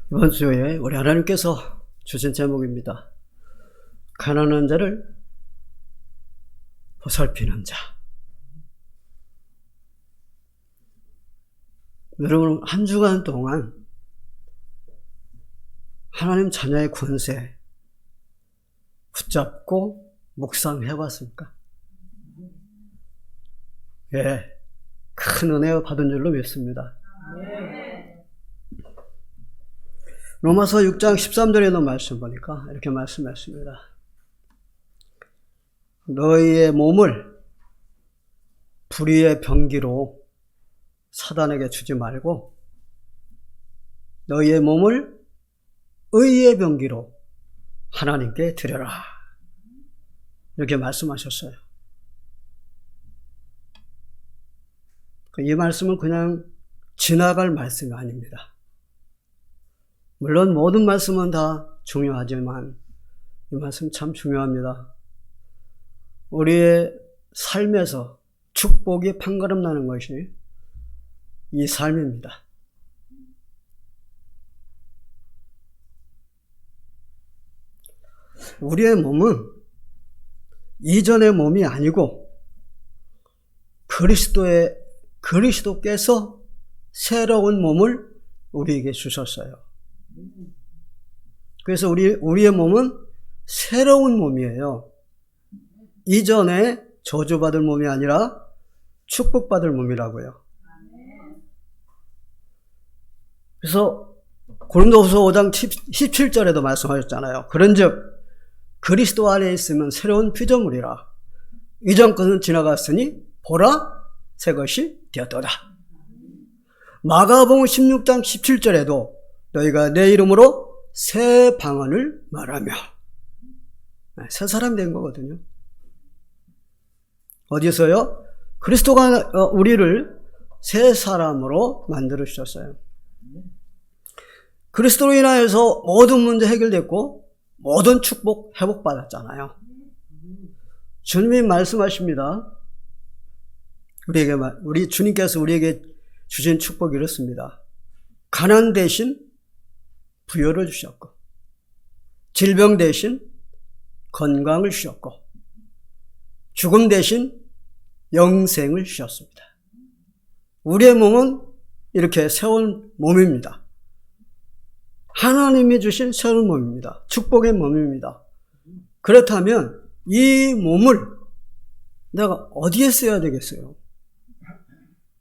이번 주에 우리 하나님께서 주신 제목입니다. 가난한 자를 보살피는 자. 여러분, 한 주간 동안 하나님 자녀의 권세 붙잡고 묵상해봤습니까? 예, 큰 은혜 받은 줄로 믿습니다. 로마서 6장 13절에 있는 말씀 보니까 이렇게 말씀했습니다. 너희의 몸을 불의의 병기로 사단에게 주지 말고 너희의 몸을 의의 병기로 하나님께 드려라. 이렇게 말씀하셨어요. 이 말씀은 그냥 지나갈 말씀이 아닙니다. 물론 모든 말씀은 다 중요하지만 이 말씀 참 중요합니다. 우리의 삶에서 축복이 판가름 나는 것이 이 삶입니다. 우리의 몸은 이전의 몸이 아니고 그리스도께서 새로운 몸을 우리에게 주셨어요. 그래서 우리의 몸은 새로운 몸이에요. 이전에 저주받을 몸이 아니라 축복받을 몸이라고요. 그래서 고린도후서 5장 17절에도 말씀하셨잖아요. 그런즉 그리스도 안에 있으면 새로운 피조물이라. 이전 것은 지나갔으니 보라 새 것이 되었도다. 마가복음 16장 17절에도 너희가 내 이름으로 새 방언을 말하며, 새 사람이 된 거거든요. 어디서요? 그리스도가 우리를 새 사람으로 만들어 주셨어요. 그리스도로 인하여서 모든 문제 해결됐고 모든 축복 회복받았잖아요. 주님이 말씀하십니다. 우리 주님께서 우리에게 주신 축복이 이렇습니다. 가난 대신 부여를 주셨고, 질병 대신 건강을 주셨고, 죽음 대신 영생을 주셨습니다. 우리의 몸은 이렇게 새로운 몸입니다. 하나님이 주신 새로운 몸입니다. 축복의 몸입니다. 그렇다면 이 몸을 내가 어디에 써야 되겠어요?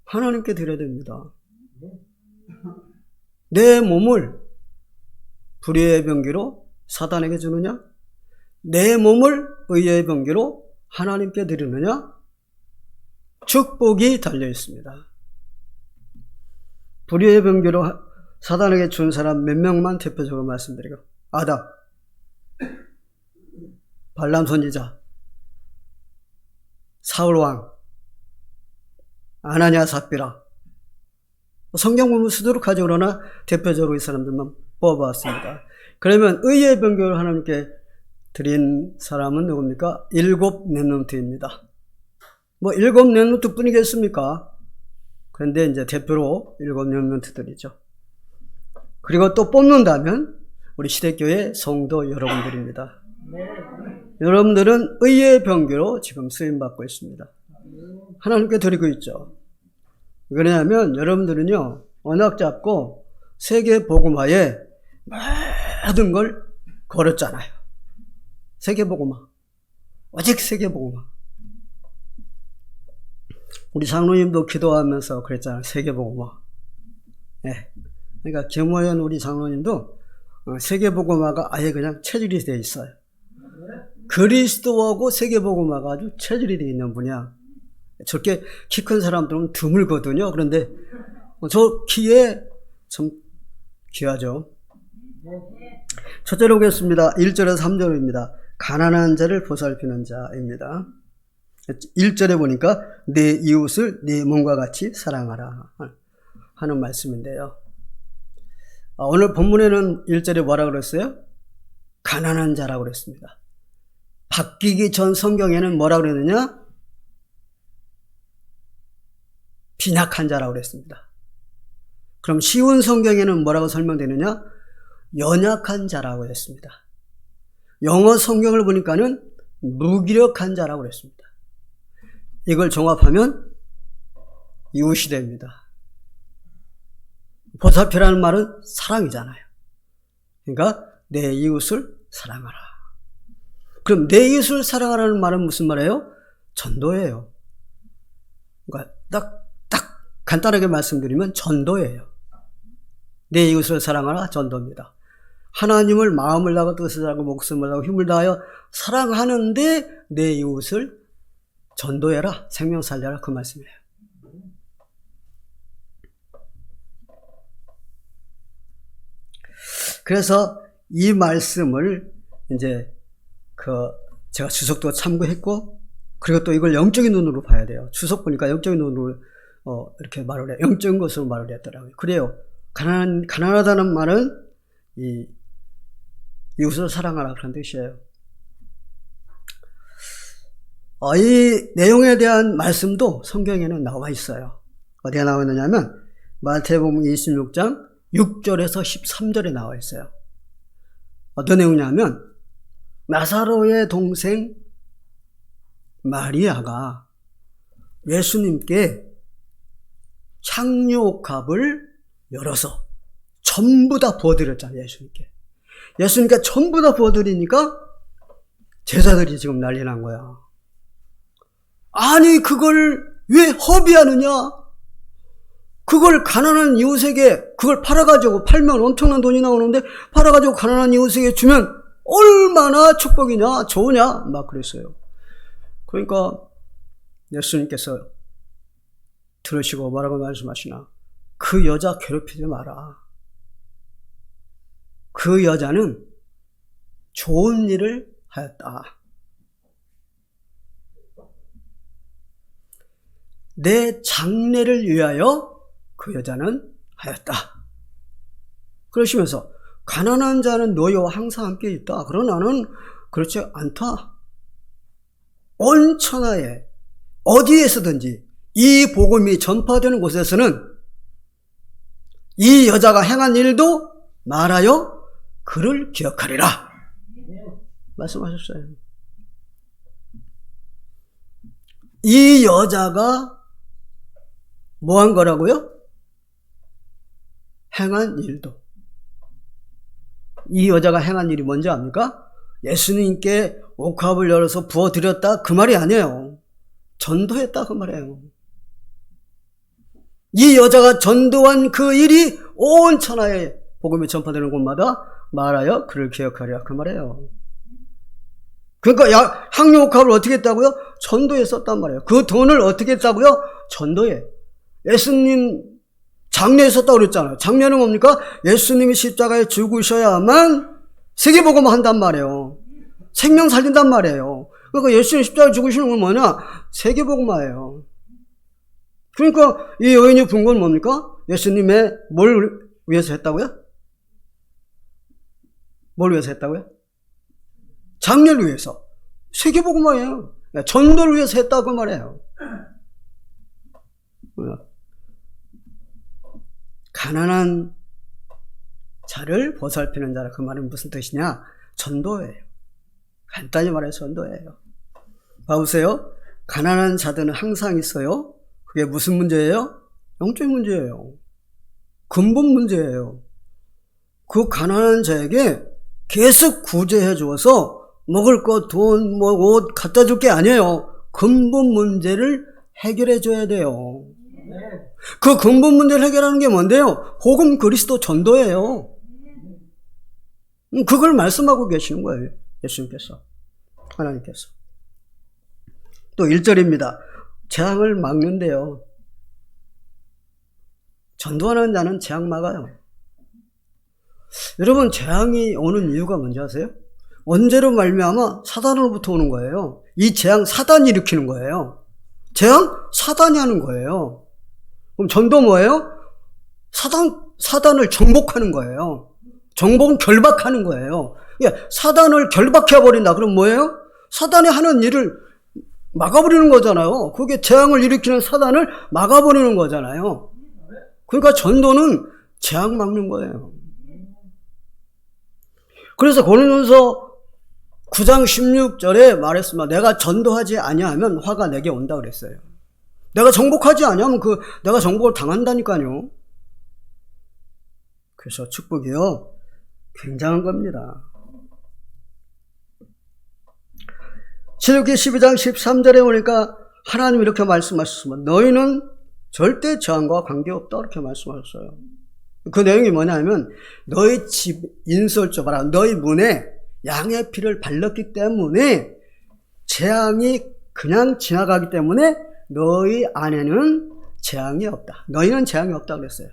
하나님께 드려야 됩니다. 내 몸을 불의의 병기로 사단에게 주느냐? 내 몸을 의의 병기로 하나님께 드리느냐? 축복이 달려 있습니다. 불의의 병기로 사단에게 준 사람 몇 명만 대표적으로 말씀드리고, 아담, 발람 선지자, 사울 왕, 아나니아 삽비라. 성경 보면 수두룩하죠. 그러나 대표적으로 이 사람들만 뽑아봤습니다. 그러면 의의 병기를 하나님께 드린 사람은 누굽니까? 7 렘넌트입니다. 7 렘넌트 뿐이겠습니까? 그런데 이제 대표로 7 렘넌트들이죠. 그리고 또 뽑는다면 우리 시대교회 성도 여러분들입니다. 여러분들은 의의 병기로 지금 쓰임받고 있습니다. 하나님께 드리고 있죠. 왜냐하면 여러분들은요, 언약 잡고 세계 복음화에 모든 걸 걸었잖아요. 세계 복음화. 오직 세계 복음화. 우리 장로님도 기도하면서 그랬잖아요. 세계 복음화. 네. 그러니까 김호연 우리 장로님도 세계 복음화가 아예 그냥 체질이 되어 있어요. 그리스도하고 세계 복음화가 아주 체질이 되어 있는 분이야. 저렇게 키 큰 사람들은 드물거든요. 그런데 저 키에 참 귀하죠. 첫째로 보겠습니다. 1절에서 3절입니다. 가난한 자를 보살피는 자입니다. 1절에 보니까 내 이웃을 내 몸과 같이 사랑하라 하는 말씀인데요. 오늘 본문에는 1절에 뭐라 그랬어요? 가난한 자라고 그랬습니다. 바뀌기 전 성경에는 뭐라고 그랬느냐? 빈약한 자라고 그랬습니다. 그럼 쉬운 성경에는 뭐라고 설명되느냐? 연약한 자라고 했습니다. 영어 성경을 보니까는 무기력한 자라고 그랬습니다. 이걸 종합하면 이웃이 됩니다. 보살피라는 말은 사랑이잖아요. 그러니까 내 이웃을 사랑하라. 그럼 내 이웃을 사랑하라는 말은 무슨 말이에요? 전도예요. 그러니까 딱 간단하게 말씀드리면 전도예요. 내 이웃을 사랑하라, 전도입니다. 하나님을 마음을 다하고 뜻을 다하고 목숨을 다하고 힘을 다하여 사랑하는데 내 이웃을 전도해라, 생명 살려라, 그 말씀이에요. 그래서 이 말씀을 이제 제가 주석도 참고했고, 그리고 또 이걸 영적인 눈으로 봐야 돼요. 주석 보니까 영적인 눈으로 이렇게 말을 해요. 영적인 것으로 말을 했더라고요. 그래요. 가난하다는 말은 이웃을 사랑하라, 그런 뜻이에요. 이 내용에 대한 말씀도 성경에는 나와 있어요. 어디에 나와 있느냐면 마태복음 26장 6절에서 13절에 나와 있어요. 어떤 내용이냐면 나사로의 동생 마리아가 예수님께 향료갑을 열어서 전부 다 부어드렸잖아요. 예수님께 전부 다 부어드리니까 제자들이 지금 난리 난 거야. 아니 그걸 왜 허비하느냐? 그걸 가난한 이웃에게 그걸 팔면 엄청난 돈이 나오는데 팔아가지고 가난한 이웃에게 주면 얼마나 축복이냐, 좋으냐, 막 그랬어요. 그러니까 예수님께서 들으시고 뭐라고 말씀하시나? 그 여자 괴롭히지 마라. 그 여자는 좋은 일을 하였다. 내 장래를 위하여 그 여자는 하였다. 그러시면서 가난한 자는 너희와 항상 함께 있다. 그러나 나는 그렇지 않다. 온 천하에 어디에서든지 이 복음이 전파되는 곳에서는 이 여자가 행한 일도 말하여 그를 기억하리라. 말씀하셨어요. 이 여자가 뭐 한 거라고요? 행한 일도. 이 여자가 행한 일이 뭔지 압니까? 예수님께 옥합을 열어서 부어드렸다, 그 말이 아니에요. 전도했다, 그 말이에요. 이 여자가 전도한 그 일이 온 천하에 복음이 전파되는 곳마다 말하여 그를 기억하리라, 그 말이에요. 그러니까 향료옥합을 어떻게 했다고요? 전도에 썼단 말이에요. 그 돈을 어떻게 했다고요? 전도에. 예수님 장례에 썼다고 그랬잖아요. 장례는 뭡니까? 예수님이 십자가에 죽으셔야만 세계복음을 한단 말이에요. 생명 살린단 말이에요. 그러니까 예수님 십자가에 죽으시는 건 뭐냐? 세계복음화예요. 그러니까 이 여인이 본 건 뭡니까? 예수님의 뭘 위해서 했다고요? 뭘 위해서 했다고요? 장례를 위해서. 세계복음화예요. 전도를 위해서 했다고 말해요. 가난한 자를 보살피는 자라, 그 말은 무슨 뜻이냐? 전도예요. 간단히 말해서 전도예요. 봐보세요. 가난한 자들은 항상 있어요. 그게 무슨 문제예요? 영적인 문제예요. 근본 문제예요. 그 가난한 자에게 계속 구제해 주어서 먹을 것, 돈, 옷 갖다 줄 게 아니에요. 근본 문제를 해결해 줘야 돼요. 그 근본 문제를 해결하는 게 뭔데요? 복음 그리스도 전도예요. 그걸 말씀하고 계시는 거예요. 예수님께서. 하나님께서. 또 1절입니다. 재앙을 막는데요. 전도하는 자는 재앙 막아요. 여러분, 재앙이 오는 이유가 뭔지 아세요? 언제로 말미암아? 사단으로부터 오는 거예요. 이 재앙 사단이 일으키는 거예요. 재앙? 사단이 하는 거예요. 그럼 전도 뭐예요? 사단을 정복하는 거예요. 정복은 결박하는 거예요. 사단을 결박해버린다. 그럼 뭐예요? 사단이 하는 일을 막아버리는 거잖아요. 그게 재앙을 일으키는 사단을 막아버리는 거잖아요. 그러니까 전도는 재앙 막는 거예요. 그래서 고린도전서 9장 16절에 말했습니다. 내가 전도하지 아니하면 화가 내게 온다 그랬어요. 내가 정복하지 아니하면 내가 정복을 당한다니까요. 그래서 축복이요, 굉장한 겁니다. 신명기 12장 13절에 보니까 하나님 이렇게 말씀하셨습니다. 너희는 절대 재앙과 관계없다 이렇게 말씀하셨어요. 그 내용이 뭐냐면 너희 집 인솔조 봐라. 너희 문에 양의 피를 발랐기 때문에 재앙이 그냥 지나가기 때문에 너희 안에는 재앙이 없다. 너희는 재앙이 없다 그랬어요.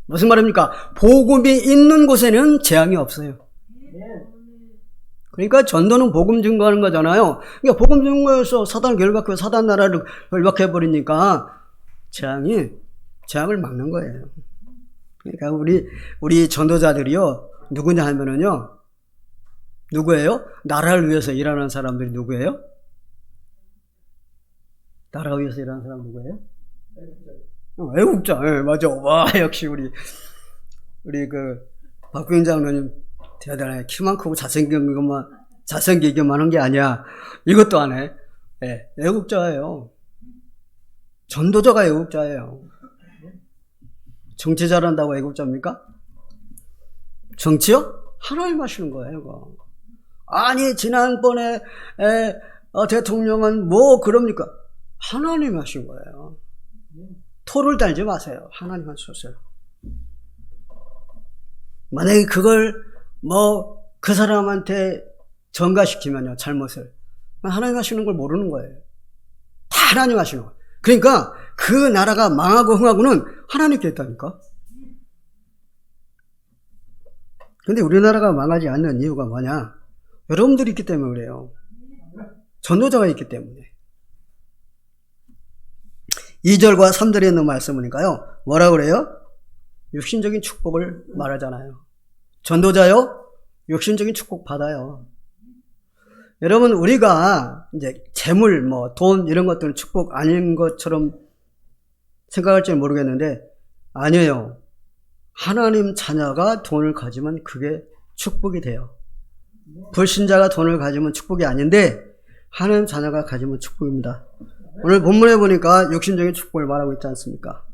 무슨 말입니까? 복음이 있는 곳에는 재앙이 없어요. 그러니까 전도는 복음 증거하는 거잖아요. 그러니까 복음 증거에서 사단을 결박하고 사단 나라를 결박해버리니까 재앙을 막는 거예요. 그러니까 우리 전도자들이요, 누구냐 하면은요, 누구예요? 나라를 위해서 일하는 사람들이 누구예요? 나라를 위해서 일하는 사람 누구예요? 애국자. 네, 맞아. 와, 역시 우리 박구영 장로님 대단해. 키만 크고 잘생기기만 한 게 아니야. 이것도 안 해. 네, 애국자예요. 전도자가 애국자예요. 정치 잘한다고 애국자입니까? 정치요? 하나님 하시는 거예요, 이거. 아니, 지난번에 대통령은 뭐 그럽니까? 하나님 하신 거예요. 토를 달지 마세요. 하나님 하셨어요. 만약에 그걸 그 사람한테 전가시키면요, 잘못을. 하나님 하시는 걸 모르는 거예요. 다 하나님 하시는 거예요. 그러니까 그 나라가 망하고 흥하고는 하나님께 했다니까. 근데 우리나라가 망하지 않는 이유가 뭐냐? 여러분들이 있기 때문에 그래요. 전도자가 있기 때문에. 2절과 3절에 있는 말씀이니까요. 뭐라 그래요? 육신적인 축복을 말하잖아요. 전도자요? 육신적인 축복 받아요. 여러분, 우리가 이제 재물, 돈 이런 것들은 축복 아닌 것처럼 생각할지 모르겠는데 아니에요. 하나님 자녀가 돈을 가지면 그게 축복이 돼요. 불신자가 돈을 가지면 축복이 아닌데 하나님 자녀가 가지면 축복입니다. 오늘 본문에 보니까 육신적인 축복을 말하고 있지 않습니까?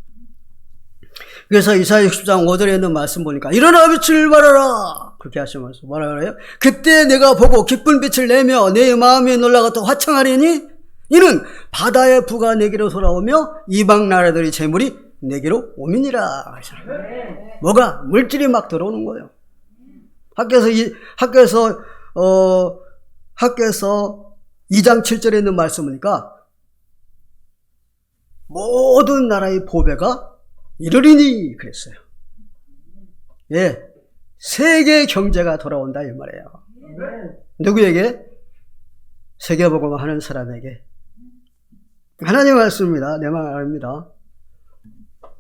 그래서 이사야 60장 5절에 있는 말씀 보니까 일어나 빛을 발하라 그렇게 하시면서 뭐라 그래요? 그때 내가 보고 기쁜 빛을 내며 내 마음이 놀라겠다 화창하리니 이는 바다의 부가 내게로 돌아오며 이방 나라들의 재물이 내게로 오미니라. 뭐가? 물질이 막 들어오는 거예요. 학교에서 2장 7절에 있는 말씀이니까 모든 나라의 보배가 이르리니 그랬어요. 예, 세계 경제가 돌아온다 이 말이에요. 누구에게? 세계복음 하는 사람에게. 하나님 말씀입니다. 내 말 아닙니다.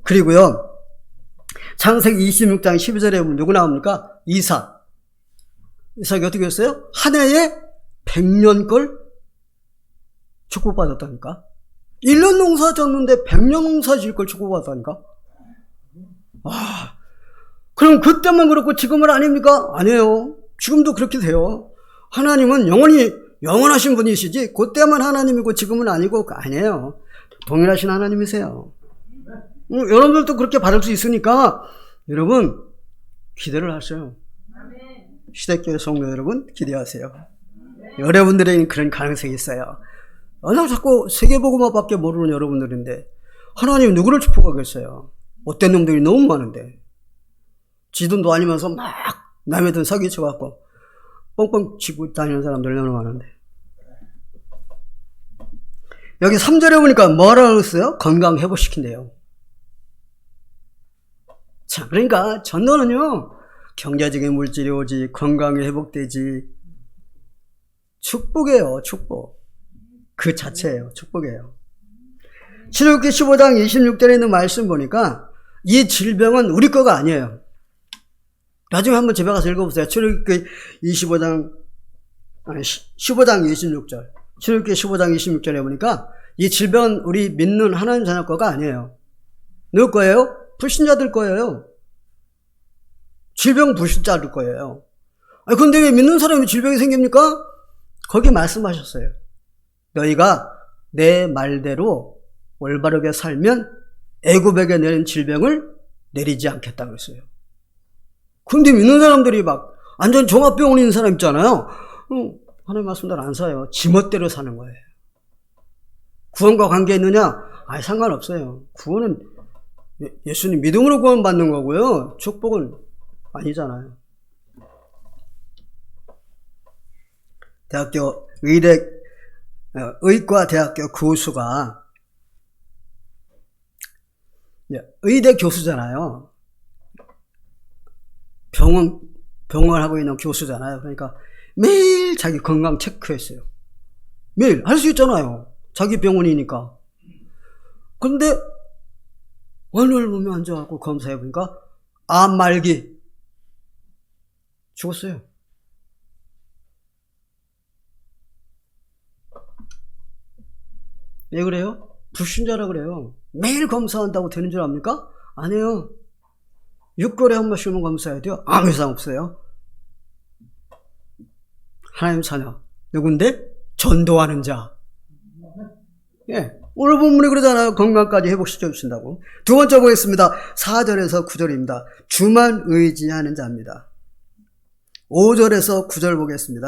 그리고요, 창세기 26장 12절에 보면 누구 나옵니까? 이삭이 어떻게 했어요? 한 해에 100년 축복받았다니까. 1년 농사 졌는데 100년 농사 지을 걸 축복받았다니까. 그럼 그때만 그렇고 지금은 아닙니까? 아니에요. 지금도 그렇게 돼요. 하나님은 영원하신 분이시지 그때만 하나님이고 지금은 아니고 아니에요. 동일하신 하나님이세요. 여러분들도 그렇게 받을 수 있으니까 여러분 기대를 하세요. 시대교회 성도 여러분 기대하세요. 여러분들에게는 그런 가능성이 있어요. 나 자꾸 세계복음화밖에 모르는 여러분들인데 하나님 누구를 축복하겠어요? 못된 놈들이 너무 많은데 지돈도 아니면서 막 남의 돈 사기쳐갖고 뻥뻥 치고 다니는 사람들 너무 많은데 여기 3절에 보니까 뭐라고 했어요? 건강 회복시킨대요. 자, 그러니까 전도는요 경제적인 물질이 오지 건강이 회복되지 축복이에요. 축복 그 자체예요. 축복이에요. 신명기 15장 26절에 있는 말씀 보니까 이 질병은 우리 거가 아니에요. 나중에 한번 집에 가서 읽어보세요. 출애굽기 15장 26절. 출애굽기 15장 26절에 보니까 이 질병은 우리 믿는 하나님 자녀 거가 아니에요. 누구 거예요? 불신자들 거예요. 질병 불신자들 거예요. 아니 근데 왜 믿는 사람이 질병이 생깁니까? 거기 말씀하셨어요. 너희가 내 말대로 올바르게 살면 애굽에게 내린 질병을 내리지 않겠다 그랬어요. 근데 믿는 사람들이 막 완전 종합병원에 있는 사람 있잖아요. 하나님 말씀대로 안 사요. 지멋대로 사는 거예요. 구원과 관계 있느냐? 아니 상관없어요. 구원은 예수님 믿음으로 구원받는 거고요. 축복은 아니잖아요. 대학교 의과 대학교 교수가 의대 교수잖아요. 병원 하고 있는 교수잖아요. 그러니까 매일 자기 건강 체크했어요. 매일 할 수 있잖아요. 자기 병원이니까. 근데 오늘 몸이 안 좋아갖고 검사해보니까 암 말기. 죽었어요. 왜 그래요? 불신자라 그래요. 매일 검사한다고 되는 줄 압니까? 아니에요. 6개월에 한 번씩만 검사해야 돼요. 아무 이상 없어요. 하나님 자녀. 누군데? 전도하는 자. 예. 오늘 본문이 그러잖아요. 건강까지 회복시켜 주신다고. 두 번째 보겠습니다. 4절에서 9절입니다. 주만 의지하는 자입니다. 5절에서 9절 보겠습니다.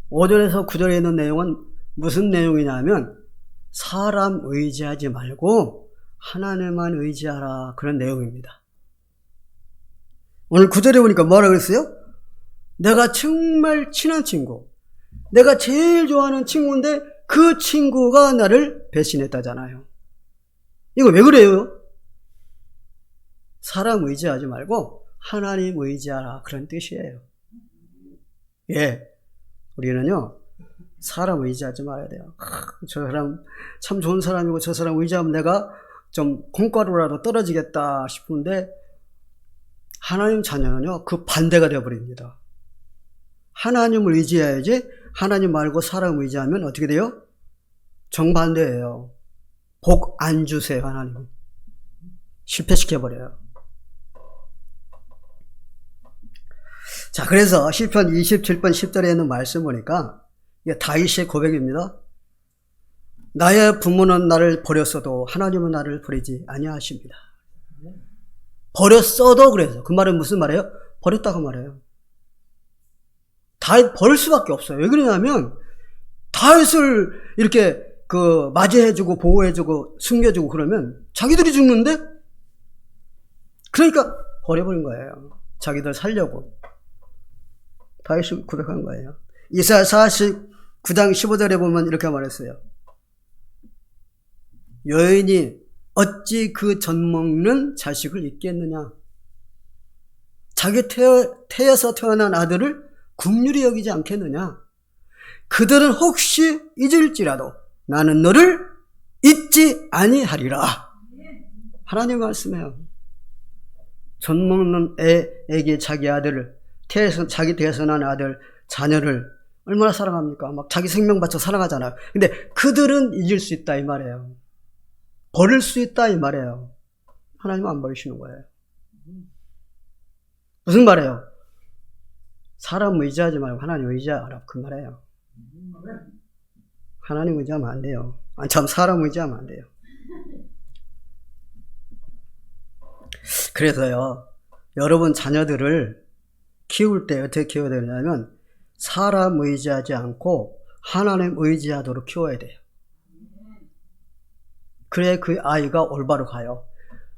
5절에서 9절에 있는 내용은 무슨 내용이냐면 사람 의지하지 말고 하나님만 의지하라 그런 내용입니다. 오늘 9절에 보니까 뭐라 그랬어요? 내가 정말 친한 친구, 내가 제일 좋아하는 친구인데 그 친구가 나를 배신했다잖아요. 이거 왜 그래요? 사람 의지하지 말고 하나님 의지하라 그런 뜻이에요. 예, 우리는요 사람 의지하지 말아야 돼요. 저 사람 참 좋은 사람이고 저 사람 의지하면 내가 좀 콩가루라도 떨어지겠다 싶은데 하나님 자녀는요 그 반대가 되어버립니다. 하나님을 의지해야지 하나님 말고 사람 의지하면 어떻게 돼요? 정반대예요. 복 안 주세요. 하나님 실패시켜버려요. 자, 그래서 시편 27편 10절에 있는 말씀 보니까 이게 다윗의 고백입니다. 나의 부모는 나를 버렸어도 하나님은 나를 버리지 아니하십니다. 버렸어도 그래서 그 말은 무슨 말이에요? 버렸다고 말해요. 다윗 버릴 수밖에 없어요. 왜 그러냐면 다윗을 이렇게 맞이해주고 보호해주고 숨겨주고 그러면 자기들이 죽는데 그러니까 버려버린 거예요. 자기들 살려고. 다윗이 고백한 거예요. 이사야 49장 15절에 보면 이렇게 말했어요. 여인이 어찌 그 젖먹는 자식을 잊겠느냐. 자기 태에서 태어난 아들을 긍휼히 여기지 않겠느냐. 그들은 혹시 잊을지라도 나는 너를 잊지 아니하리라. 하나님 말씀해요. 젖먹는 애에게 자기 아들을 자기 태에서 난 아들 자녀를 얼마나 사랑합니까? 막 자기 생명 바쳐 사랑하잖아요. 근데 그들은 잊을 수 있다 이 말이에요. 버릴 수 있다 이 말이에요. 하나님은 안 버리시는 거예요. 무슨 말이에요? 사람 의지하지 말고 하나님 의지하라 그 말이에요. 하나님 의지하면 안 돼요. 참 사람 의지하면 안 돼요. 그래서요 여러분 자녀들을 키울 때 어떻게 키워야 되냐면 사람 의지하지 않고 하나님 의지하도록 키워야 돼요. 그래 그 아이가 올바로 가요.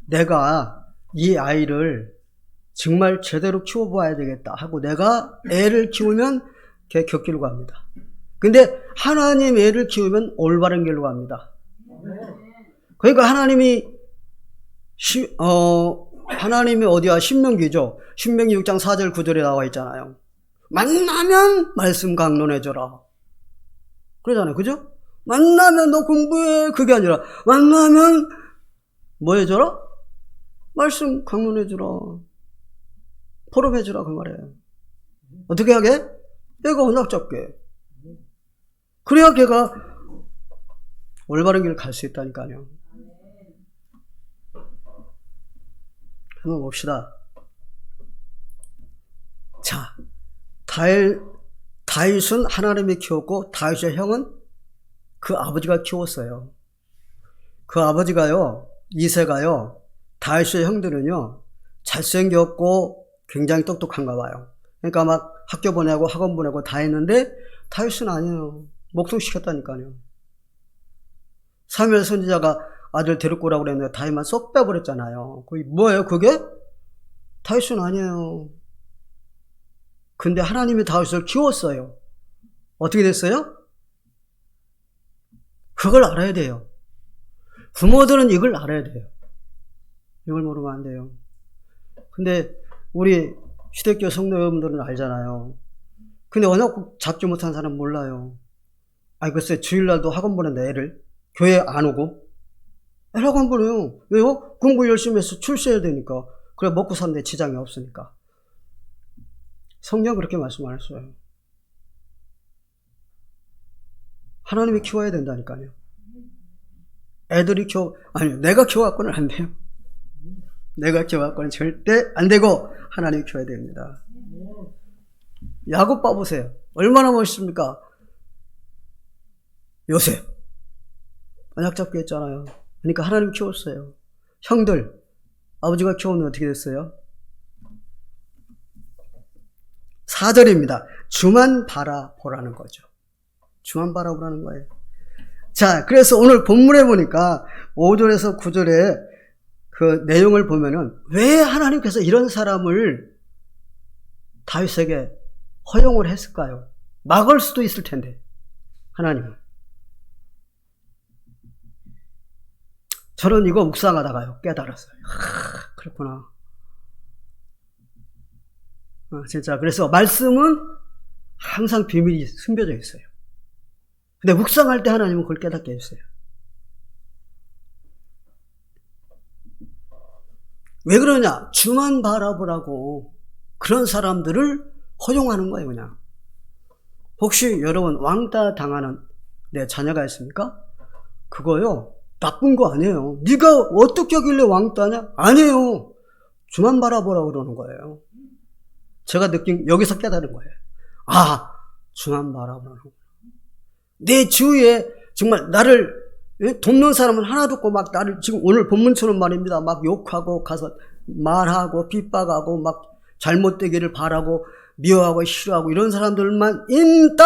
내가 이 아이를 정말 제대로 키워봐야 되겠다 하고 내가 애를 키우면 걔 곁길로 갑니다. 근데 하나님 애를 키우면 올바른 길로 갑니다. 그러니까 하나님이 어디야? 신명기죠. 신명기 6장 4절 9절에 나와 있잖아요. 만나면 말씀 강론해줘라. 그러잖아요. 그죠? 만나면 너 공부해. 그게 아니라 만나면 뭐 해줘라? 말씀 강론해줘라. 포럼해주라 그 말이에요. 어떻게 하게? 얘가 언약 잡게. 그래야 걔가 올바른 길을 갈 수 있다니까요. 한번 봅시다. 자, 다윗은 하나님이 키웠고 다윗의 형은 그 아버지가 키웠어요. 그 아버지가요, 이새가요, 다윗의 형들은요, 잘생겼고 굉장히 똑똑한가 봐요. 그러니까 막 학교 보내고 학원 보내고 다 했는데 다윗은 아니에요. 목숨시켰다니까요. 사무엘 선지자가 아들 데리고 오라고 그랬는데 다윗만 쏙 빼버렸잖아요. 그게 뭐예요 그게? 다윗은 아니에요. 근데 하나님이 다윗을 키웠어요. 어떻게 됐어요? 그걸 알아야 돼요. 부모들은 이걸 알아야 돼요. 이걸 모르면 안 돼요. 근데 우리 시대교 성도 여러분들은 알잖아요. 근데 언약 잡지 못한 사람 몰라요. 아니 글쎄 주일날도 학원 보낸다 애를. 교회 안 오고. 애를 학원 보내요. 왜요? 공부 열심히 해서 출세해야 되니까. 그래 먹고 사는데 지장이 없으니까. 성경 그렇게 말씀 안 했어요. 하나님이 키워야 된다니까요. 애들이 아니 내가 키워갖고는 안 돼요. 내가 키워갖고는 절대 안 되고 하나님이 키워야 됩니다. 야곱 봐보세요. 얼마나 멋있습니까? 요셉 언약 잡고 했잖아요. 그러니까 하나님이 키웠어요. 형들 아버지가 키우면 어떻게 됐어요? 4절입니다. 주만 바라보라는 거죠. 주만 바라보라는 거예요. 자, 그래서 오늘 본문에 보니까 5절에서 9절에 그 내용을 보면은 왜 하나님께서 이런 사람을 다윗에게 허용을 했을까요? 막을 수도 있을 텐데 하나님은. 저는 이거 묵상하다가요 깨달았어요. 그렇구나. 진짜 그래서 말씀은 항상 비밀이 숨겨져 있어요. 근데 묵상할 때 하나님은 그걸 깨닫게 해주세요. 왜 그러냐? 주만 바라보라고 그런 사람들을 허용하는 거예요. 그냥 혹시 여러분 왕따 당하는 내 자녀가 있습니까? 그거요 나쁜 거 아니에요. 네가 어떻게 하길래 왕따냐? 아니에요. 주만 바라보라고 그러는 거예요. 제가 느낀 여기서 깨달은 거예요. 아, 주만 바라보라는 거예요. 내 주위에 정말 나를 돕는 사람은 하나도 없고 막 나를 지금 오늘 본문처럼 말입니다. 막 욕하고 가서 말하고 핍박하고 막 잘못되기를 바라고 미워하고 싫어하고 이런 사람들만 있다?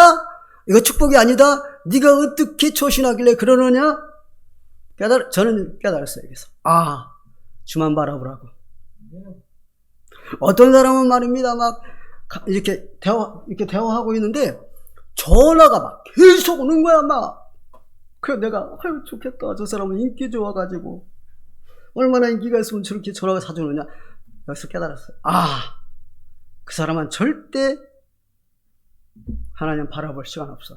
이거 축복이 아니다? 네가 어떻게 초신하길래 그러느냐? 저는 깨달았어요. 여기서. 아, 주만 바라보라고. 어떤 사람은 말입니다. 막 이렇게 대화하고 있는데 전화가 막 계속 오는 거야, 막. 그래, 내가, 아유, 좋겠다. 저 사람은 인기 좋아가지고. 얼마나 인기가 있으면 저렇게 전화가 자주 오느냐. 여기서 깨달았어요. 아, 그 사람은 절대 하나님 바라볼 시간 없어.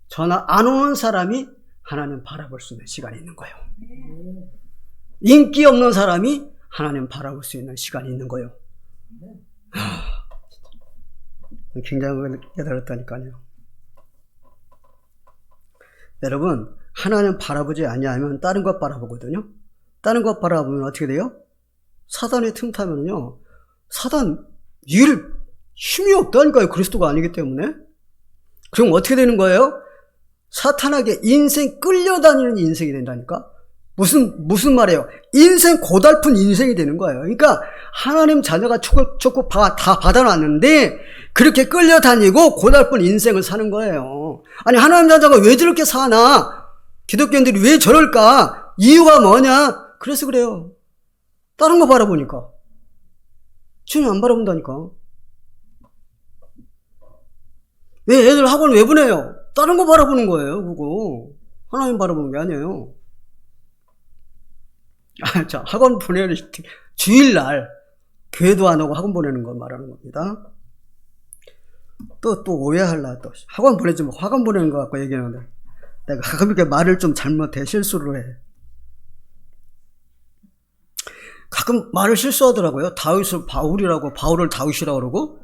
전화 안 오는 사람이 하나님 바라볼 수 있는 시간이 있는 거예요. 인기 없는 사람이 하나님 바라볼 수 있는 시간이 있는 거예요. 굉장히 깨달았다니까요. 여러분, 하나님 바라보지 아니하면 다른 것 바라보거든요. 다른 것 바라보면 어떻게 돼요? 사단의 틈타면요, 사단 일 힘이 없다니까요. 그리스도가 아니기 때문에. 그럼 어떻게 되는 거예요? 사탄에게 인생 끌려다니는 인생이 된다니까. 무슨 말이에요? 인생 고달픈 인생이 되는 거예요. 그러니까 하나님 자녀가 축복 다 받아놨는데 그렇게 끌려다니고 고달픈 인생을 사는 거예요. 아니 하나님 자녀가 왜 저렇게 사나? 기독교인들이 왜 저럴까? 이유가 뭐냐? 그래서 그래요. 다른 거 바라보니까. 주님 안 바라본다니까. 왜 애들 학원 왜 보내요? 다른 거 바라보는 거예요. 그거 하나님 바라보는 게 아니에요. 자, 학원 보내는 주일날 교회도 안 오고 학원 보내는 거 말하는 겁니다. 또 오해할라. 또 학원 보내지 뭐 학원 보내는 거 갖고 얘기하는데 내가 가끔 이렇게 말을 좀 잘못해 실수를 해. 가끔 말을 실수하더라고요. 다윗을 바울이라고, 바울을 다윗이라고 그러고,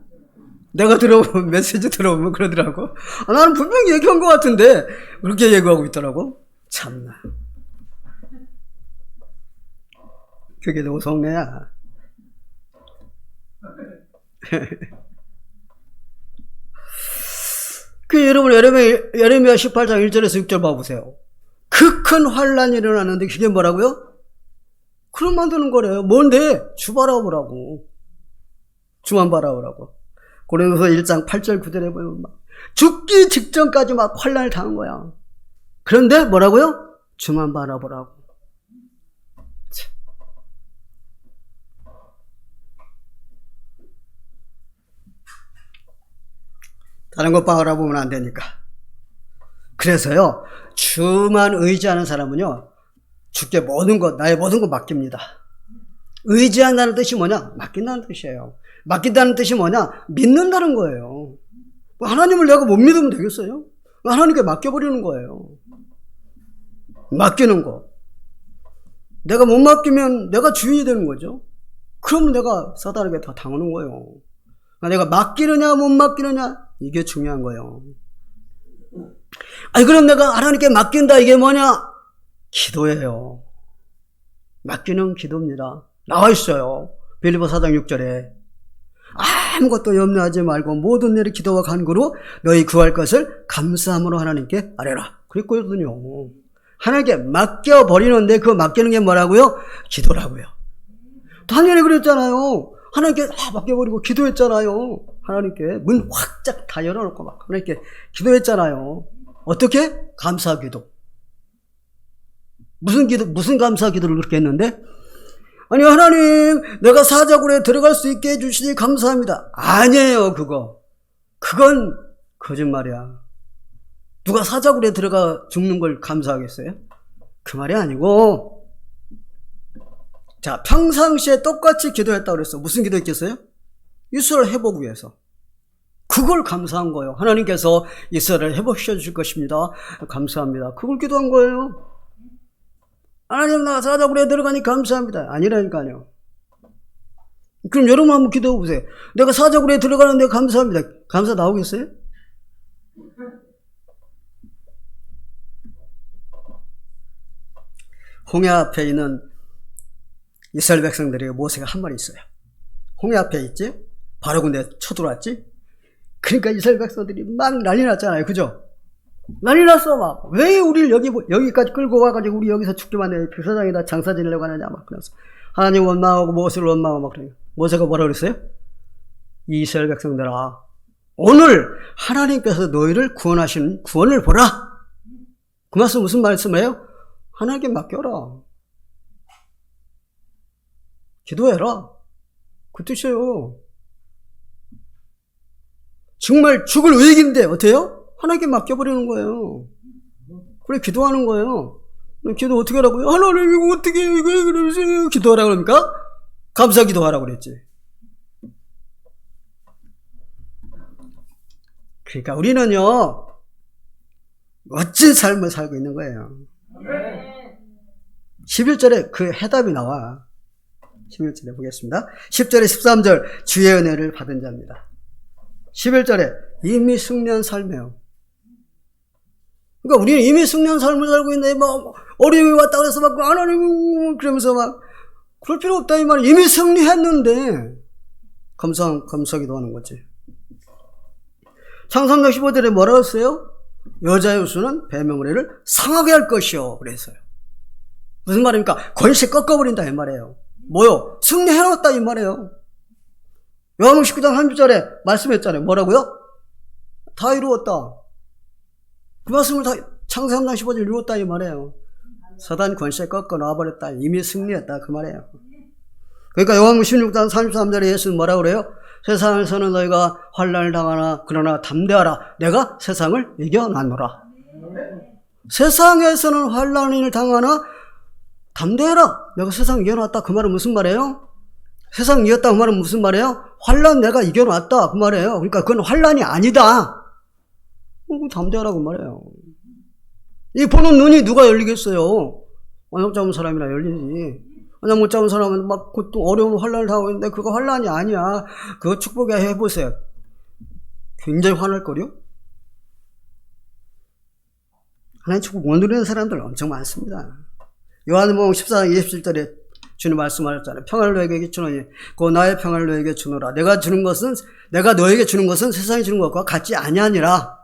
내가 들어오면, 메시지 들어오면 그러더라고. 나는 분명히 얘기한 것 같은데, 그렇게 얘기하고 있더라고. 참나. 그게 노성내야. 여러분, 예레미야 18장 1절에서 6절 봐보세요. 그 큰 환란이 일어났는데, 그게 뭐라고요? 그럼 만드는 거래요. 뭔데? 주 바라보라고. 주만 바라보라고. 고린도서 1장 8절 9절에 보면 막 죽기 직전까지 막 환란을 당한 거야. 그런데 뭐라고요? 주만 바라보라고. 참. 다른 것 바라보면 안 되니까. 그래서요, 주만 의지하는 사람은요, 주께 모든 것, 나의 모든 것 맡깁니다. 의지한다는 뜻이 뭐냐? 맡긴다는 뜻이에요. 맡긴다는 뜻이 뭐냐? 믿는다는 거예요. 하나님을 내가 못 믿으면 되겠어요? 하나님께 맡겨버리는 거예요. 맡기는 거. 내가 못 맡기면 내가 주인이 되는 거죠. 그러면 내가 사단에게 다 당하는 거예요. 내가 맡기느냐 못 맡기느냐, 이게 중요한 거예요. 아니, 그럼 내가 하나님께 맡긴다, 이게 뭐냐? 기도예요. 맡기는 기도입니다. 나와 있어요. 빌립보서 4장 6절에 아무것도 염려하지 말고 모든 일에 기도와 간구로 너희 구할 것을 감사함으로 하나님께 아뢰라. 그랬거든요. 하나님께 맡겨버리는데 그 맡기는 게 뭐라고요? 기도라고요. 당연히 그랬잖아요. 하나님께 맡겨버리고 기도했잖아요. 하나님께 문 확짝 다 열어놓고 막 하나님께 기도했잖아요. 어떻게? 감사 기도. 무슨 감사 기도를 그렇게 했는데? 아니, 하나님, 내가 사자굴에 들어갈 수 있게 해주시니 감사합니다. 아니에요, 그거. 그건 거짓말이야. 누가 사자굴에 들어가 죽는 걸 감사하겠어요? 그 말이 아니고, 자, 평상시에 똑같이 기도했다고 그랬어. 무슨 기도했겠어요? 이스라엘 회복 위해서. 그걸 감사한 거예요. 하나님께서 이스라엘을 회복시켜 주실 것입니다. 감사합니다. 그걸 기도한 거예요. 하나님, 나 사자굴에 들어가니 감사합니다. 아니라니까요. 그럼 여러분 한번 기도해 보세요. 내가 사자굴에 들어가는데 감사합니다. 감사 나오겠어요? 홍해 앞에 있는 이스라엘 백성들에게 모세가 한 말이 있어요. 홍해 앞에 있지? 바로 근데 쳐들어왔지? 그러니까 이스라엘 백성들이 막 난리 났잖아요. 그죠? 난리 났어, 막. 왜 우리를 여기까지 끌고 와가지고 우리 여기서 죽기만 해. 백사장에다 장사 지내려고 하느냐, 막. 그래서 하나님 원망하고 모세를 원망하고 막 그래요. 모세가 뭐라 그랬어요? 이스라엘 백성들아, 오늘 하나님께서 너희를 구원하신 구원을 보라. 그 말씀 무슨 말씀이에요? 하나님께 맡겨라. 기도해라. 그 뜻이에요. 정말 죽을 위기인데 어때요? 하나님께 맡겨버리는 거예요. 그래, 기도하는 거예요. 기도 어떻게 하라고요? 하나님, 이거 어떻게, 이거 그러세요? 기도하라 그럽니까? 감사 기도하라고 그랬지. 그러니까 우리는요, 멋진 삶을 살고 있는 거예요. 11절에 그 해답이 나와. 11절에 보겠습니다. 10절에 13절, 주의 은혜를 받은 자입니다. 11절에 이미 승리한 삶이에요. 그러니까 우리는 이미 승리한 삶을 살고 있는데, 막, 어려움이 왔다 그래서 막, 하나님, 그러면서 막, 그럴 필요 없다, 이 말이에요. 이미 승리했는데, 감사기도 하는 거지. 창세기 15절에 뭐라고 했어요? 여자의 수는 뱀의 머리를 상하게 할 것이요. 그랬어요. 무슨 말입니까? 권세 꺾어버린다, 이 말이에요. 뭐요? 승리해놨다, 이 말이에요. 요한복음 19장 30절에 말씀했잖아요. 뭐라고요? 다 이루었다. 그 말씀을 다 창세기 3장 15절 이루었다, 이 말이에요. 사단 권세 꺾어 놔버렸다. 이미 승리했다, 그 말이에요. 그러니까 요한복음 16장 33절에 예수는 뭐라고 그래요? 세상에서는 너희가 환난을 당하나 그러나 담대하라. 내가 세상을 이겨놨노라. 세상에서는 환난을 당하나 담대하라. 내가 세상을 이겨놨다. 그 말은 무슨 말이에요? 세상 이겼다 그 말은 무슨 말이에요? 환난 내가 이겨놨다 그 말이에요. 그러니까 그건 환난이 아니다. 담대하라고 말해요. 이 보는 눈이 누가 열리겠어요? 언약 잡은 사람이나 열리지. 언약 못 잡은 사람은 막 고통, 어려운 환란을 당하고 있는데 그거 환란이 아니야. 그거 축복이야 해보세요. 굉장히 화날 거요. 하나님 축복 못 누리는 사람들 엄청 많습니다. 요한복음 14장 27절에 주님 말씀하셨잖아요. 평안을 너에게 주노니 그 나의 평안을 너에게 주노라. 내가 너에게 주는 것은 세상이 주는 것과 같지 아니하니라.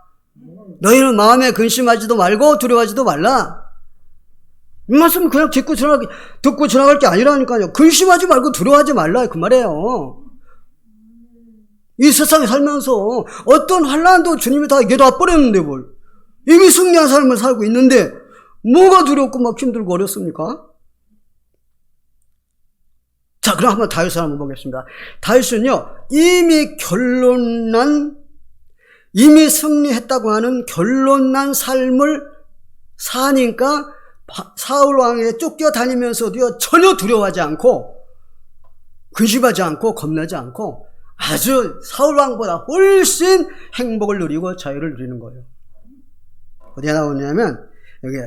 너희는 마음에 근심하지도 말고 두려워하지도 말라. 이 말씀은 그냥 듣고 지나갈 게 아니라니까요. 근심하지 말고 두려워하지 말라 그 말이에요. 이 세상에 살면서 어떤 환난도 주님이 다 이겨다 버렸는데 뭘. 이미 승리한 삶을 살고 있는데 뭐가 두렵고 막 힘들고 어렵습니까? 자, 그럼 한번 다윗을 한번 보겠습니다. 다윗은요, 이미 승리했다고 하는 결론난 삶을 사니까 사울 왕에 쫓겨다니면서도요, 전혀 두려워하지 않고, 근심하지 않고, 겁나지 않고, 아주 사울 왕보다 훨씬 행복을 누리고 자유를 누리는 거예요. 어디에 나오냐면, 여기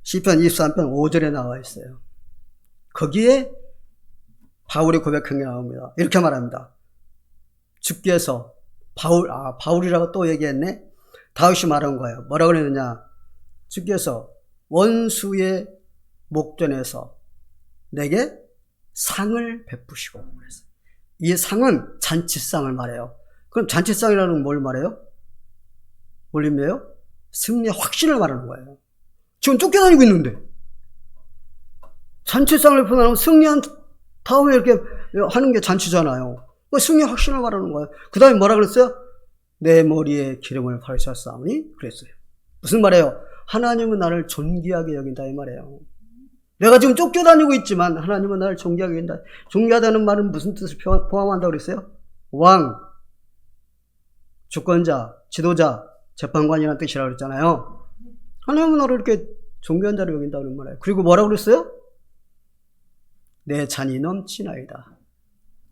시편 23편 5절에 나와 있어요. 거기에 바울이 고백한 게 나옵니다. 이렇게 말합니다. 주께서 바울이라고 또 얘기했네. 다윗이 말한 거예요. 뭐라고 그랬느냐? 주께서 원수의 목전에서 내게 상을 베푸시고 그랬어요. 이 상은 잔치상을 말해요. 그럼 잔치상이라는 건 뭘 말해요? 뭘 의미해요? 승리의 확신을 말하는 거예요. 지금 쫓겨다니고 있는데 잔치상을 베푸면 승리한 다음에 이렇게 하는 게 잔치잖아요. 승리의 확신을 말하는 거예요. 그 다음에 뭐라 그랬어요? 내 머리에 기름을 바르셨사오니 그랬어요. 무슨 말이에요? 하나님은 나를 존귀하게 여긴다 이 말이에요. 내가 지금 쫓겨다니고 있지만 하나님은 나를 존귀하게 여긴다. 존귀하다는 말은 무슨 뜻을 포함한다고 그랬어요? 왕, 주권자, 지도자, 재판관이라는 뜻이라고 그랬잖아요. 하나님은 나를 이렇게 존귀한 자로 여긴다는 말이에요. 그리고 뭐라고 그랬어요? 내 잔이 넘치나이다.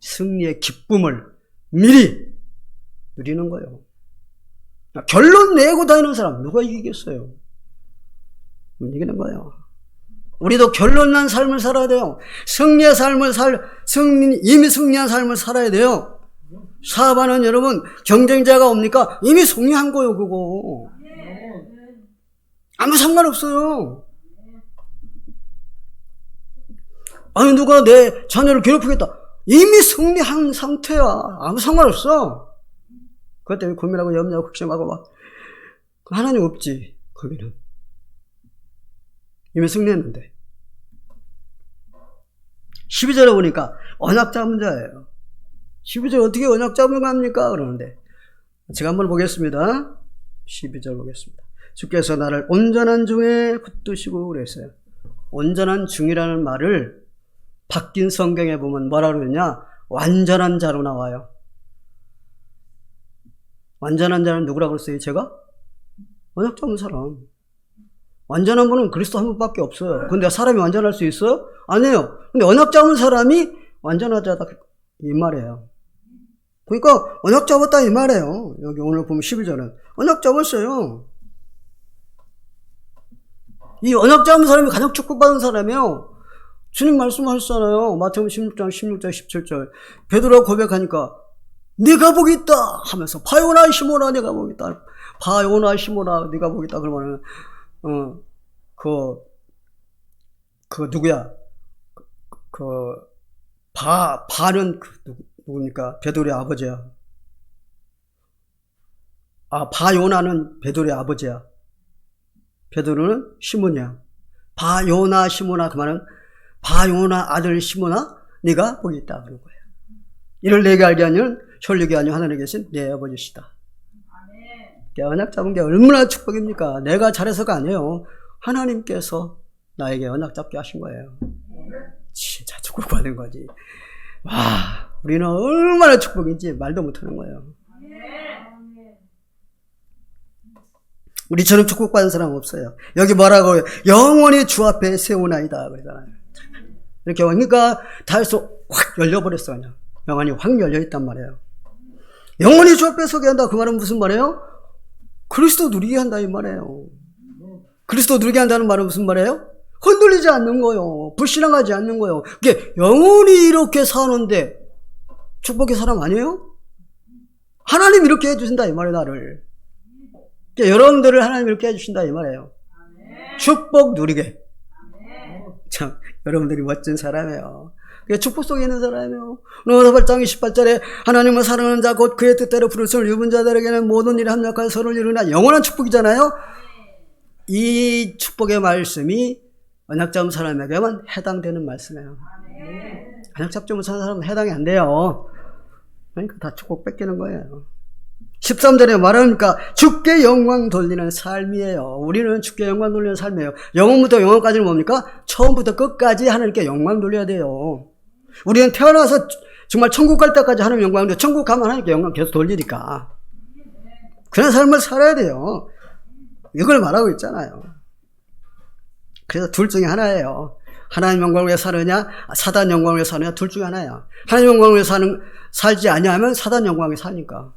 승리의 기쁨을 미리 누리는 거예요. 결론 내고 다니는 사람 누가 이기겠어요? 못 이기는 거예요. 우리도 결론난 삶을 살아야 돼요. 승리의 삶을 이미 승리한 삶을 살아야 돼요. 사업하는 여러분, 경쟁자가 옵니까? 이미 승리한 거예요, 그거. 아무 상관없어요. 아니, 누가 내 자녀를 괴롭히겠다. 이미 승리한 상태야. 아무 상관없어. 그것 때문에 고민하고 염려하고 걱정하고 막. 하나님 없지, 거기는. 이미 승리했는데. 12절에 보니까 언약 잡은 자예요. 12절 어떻게 언약 잡은 겁니까? 그러는데. 제가 한번 보겠습니다. 12절 보겠습니다. 주께서 나를 온전한 중에 붙드시고 그랬어요. 온전한 중이라는 말을 바뀐 성경에 보면 뭐라 그러냐? 완전한 자로 나와요. 완전한 자는 누구라고 그랬어요? 제가? 언약 잡은 사람. 완전한 분은 그리스도 한 분밖에 없어요. 근데 사람이 완전할 수 있어요? 아니에요. 근데 언약 잡은 사람이 완전하자다 이 말이에요. 그러니까 언약 잡았다 이 말이에요. 여기 오늘 보면 11절은 언약 잡았어요. 이 언약 잡은 사람이 가장 축복받은 사람이에요. 주님 말씀하셨잖아요. 마태복음 16장 17절. 베드로가 고백하니까 네가 복이 있다 하면서 바요나 시모나 네가 복이 있다. 바요나 시모나 네가 복이 있다. 그러면은 누구야? 바는 누굽니까? 베드로의 아버지야. 바요나는 베드로의 아버지야. 베드로는 시몬이야. 바요나 시몬아 그 말은 바요나 아들 시몬아 네가 복이 있다 그런 거예요. 이를 내게 알게 하는 혈육이 아니요 하늘에 계신 내 아버지시다. 언약 잡은 게 얼마나 축복입니까? 내가 잘해서가 아니에요. 하나님께서 나에게 언약 잡게 하신 거예요. 진짜 축복받은 거지. 와, 우리는 얼마나 축복인지 말도 못하는 거예요. 우리처럼 축복받은 사람 없어요. 여기 뭐라고 해요? 영원히 주 앞에 세우나이다 그러잖아요. 이렇게 그러니까 다윗이 확 열려버렸어 그냥. 영원히 확 열려있단 말이에요. 영원히 주 앞에 서게 한다 그 말은 무슨 말이에요? 그리스도 누리게 한다 이 말이에요. 그리스도 누리게 한다는 말은 무슨 말이에요? 흔들리지 않는 거요. 불신앙하지 않는 거요. 그게 영원히 이렇게 사는데 축복의 사람 아니에요? 하나님 이렇게 해주신다 이 말이에요. 나를. 여러분들을 하나님 이렇게 해주신다 이 말이에요. 축복 누리게. 참 여러분들이 멋진 사람이에요. 축복 속에 있는 사람이에요. 로마서 8장 28절에 하나님을 사랑하는 자 곧 그의 뜻대로 부르심을 입은 자들에게는 모든 일에 합력하여 서로를 이루나 영원한 축복이잖아요. 이 축복의 말씀이 언약 잡은 사람에게만 해당되는 말씀이에요. 언약 잡지 못하는 사람은 해당이 안 돼요. 그러니까 다 축복 뺏기는 거예요. 13절에 말하니까 주께 영광 돌리는 삶이에요. 우리는 주께 영광 돌리는 삶이에요. 영원부터 영원까지는 뭡니까? 처음부터 끝까지 하나님께 영광 돌려야 돼요. 우리는 태어나서 정말 천국 갈 때까지 하나님 영광인데 천국 가면 하나님께 영광 계속 돌리니까 그런 삶을 살아야 돼요. 이걸 말하고 있잖아요. 그래서 둘 중에 하나예요. 하나님 영광을 위해 사느냐 사단 영광을 위해 사느냐 둘 중에 하나야. 하나님 영광을 위해 살지 아니하면 사단 영광에 사니까.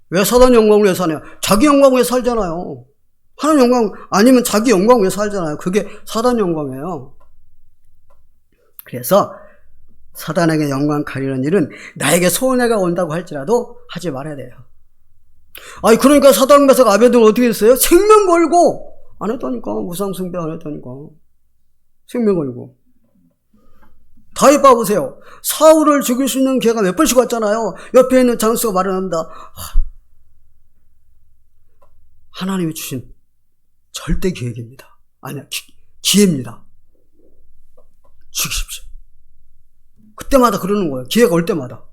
왜 사단 영광을 위해 사냐? 자기 영광을 위해 살잖아요. 하나님 영광 아니면 자기 영광을 위해 살잖아요. 그게 사단 영광이에요. 그래서 사단에게 영광 가리는 일은 나에게 손해가 온다고 할지라도 하지 말아야 돼요. 아니 그러니까 사단 메석 아벨은 어떻게 했어요? 생명 걸고 안 했다니까. 우상 숭배 안 했다니까. 생명 걸고. 다윗 봐보세요. 사울을 죽일 수 있는 기회가 몇 번씩 왔잖아요. 옆에 있는 장수가 말을 합니다. 하나님이 주신 절대 계획입니다. 아니야, 기회입니다. 죽이십시오. 그때마다 그러는 거예요. 기회가 올 때마다.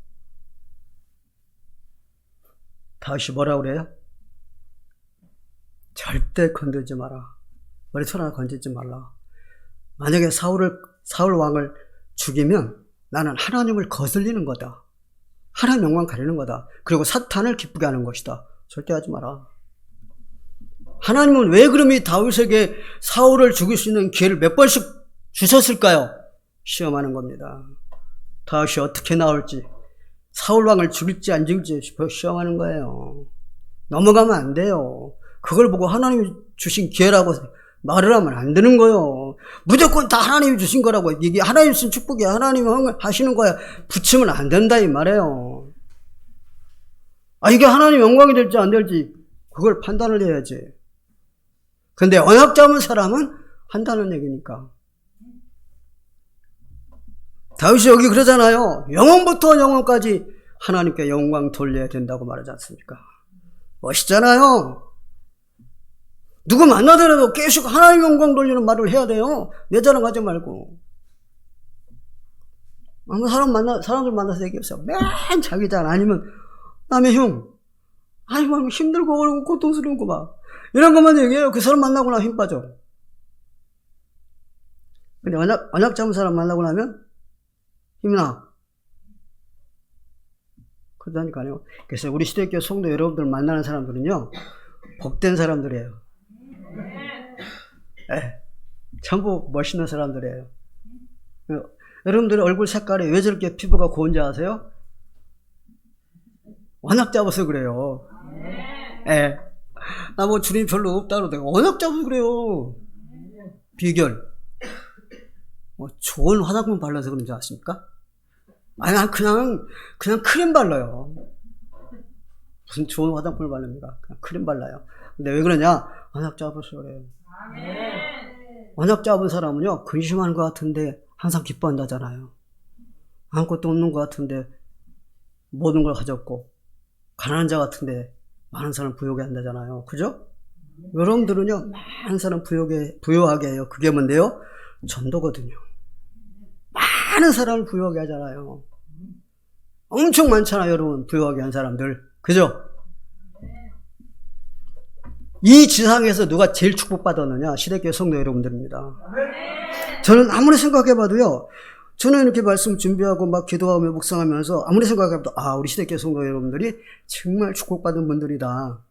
다윗이 뭐라고 그래요? 절대 건들지 마라. 머리털 하나 건들지 말라. 만약에 사울 왕을 죽이면 나는 하나님을 거슬리는 거다. 하나님 영광 가리는 거다. 그리고 사탄을 기쁘게 하는 것이다. 절대 하지 마라. 하나님은 왜 그럼 이 다윗에게 사울을 죽일 수 있는 기회를 몇 번씩 주셨을까요? 시험하는 겁니다. 다윗이 어떻게 나올지, 사울 왕을 죽일지 안 죽일지 시험하는 거예요. 넘어가면 안 돼요. 그걸 보고 하나님이 주신 기회라고 말을 하면 안 되는 거예요. 무조건 다 하나님이 주신 거라고. 이게 하나님이 주신 축복이야. 하나님이 하시는 거야. 붙이면 안 된다 이 말이에요. 이게 하나님 영광이 될지 안 될지 그걸 판단을 해야지. 근데 언약 잡은 사람은 한다는 얘기니까. 다윗이 여기 그러잖아요. 영원부터 영원까지 하나님께 영광 돌려야 된다고 말하지 않습니까? 멋있잖아요. 누구 만나더라도 계속 하나님 영광 돌리는 말을 해야 돼요. 내 자랑 하지 말고. 아무 사람들 만나서 얘기했어요. 맨 자기 자랑 아니면 남의 형. 아이고 힘들고 어렵고 고통스러운 거 봐. 이런 것만 얘기해요. 그 사람 만나고 나면 힘 빠져. 근데 언약 잡은 사람 만나고 나면 힘이 나. 그러다니까요. 그래서 우리 시대교회 성도 여러분들 만나는 사람들은요, 복된 사람들이에요. 네, 전부 멋있는 사람들이에요. 여러분들의 얼굴 색깔이 왜 저렇게 피부가 고운지 아세요? 언약 잡아서 그래요. 네. 나 뭐 주님 별로 없다고 내가 언약 잡아서 그래요. 비결. 뭐 좋은 화장품 발라서 그런 줄 아십니까? 아니, 그냥 크림 발라요. 무슨 좋은 화장품을 바릅니까? 그냥 크림 발라요. 근데 왜 그러냐? 언약 잡아서 그래요. 언약 잡은 사람은요, 근심하는 것 같은데 항상 기뻐한다잖아요. 아무것도 없는 것 같은데 모든 걸 가졌고, 가난한 자 같은데 많은 사람 부유하게 한다잖아요. 그죠? 여러분들은요, 많은 사람 부유하게 해요. 그게 뭔데요? 전도거든요. 많은 사람을 부유하게 하잖아요. 엄청 많잖아요, 여러분. 부유하게 한 사람들. 그죠? 이 지상에서 누가 제일 축복받았느냐? 시대교회 성도 여러분들입니다. 저는 아무리 생각해봐도요, 저는 이렇게 말씀 준비하고 막 기도하며 묵상하면서 아무리 생각해봐도 우리 시대교회 성도 여러분들이 정말 축복받은 분들이다.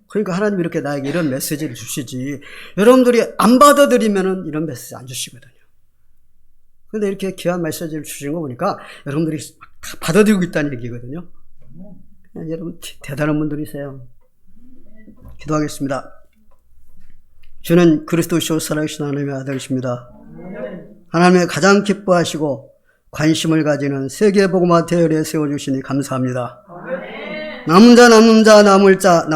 그러니까 하나님이 이렇게 나에게 이런 메시지를 주시지. 여러분들이 안 받아들이면은 이런 메시지 안 주시거든요. 근데 이렇게 귀한 메시지를 주신 거 보니까 여러분들이 다 받아들이고 있다는 얘기거든요. 여러분 대단한 분들이세요. 기도하겠습니다. 주는 그리스도시요 살아계신 하나님의 아들이십니다. 하나님의 가장 기뻐하시고 관심을 가지는 세계복음화 대열에 세워주시니 감사합니다. 남은 자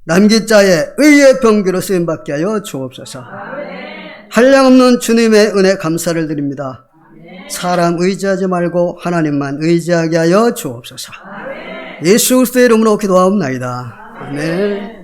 남길 자에 의의 병기로 쓰임받게 하여 주옵소서. 한량없는 주님의 은혜 감사를 드립니다. 사람 의지하지 말고 하나님만 의지하게 하여 주옵소서. 예수 그리스도의 이름으로 기도하옵나이다. 아멘.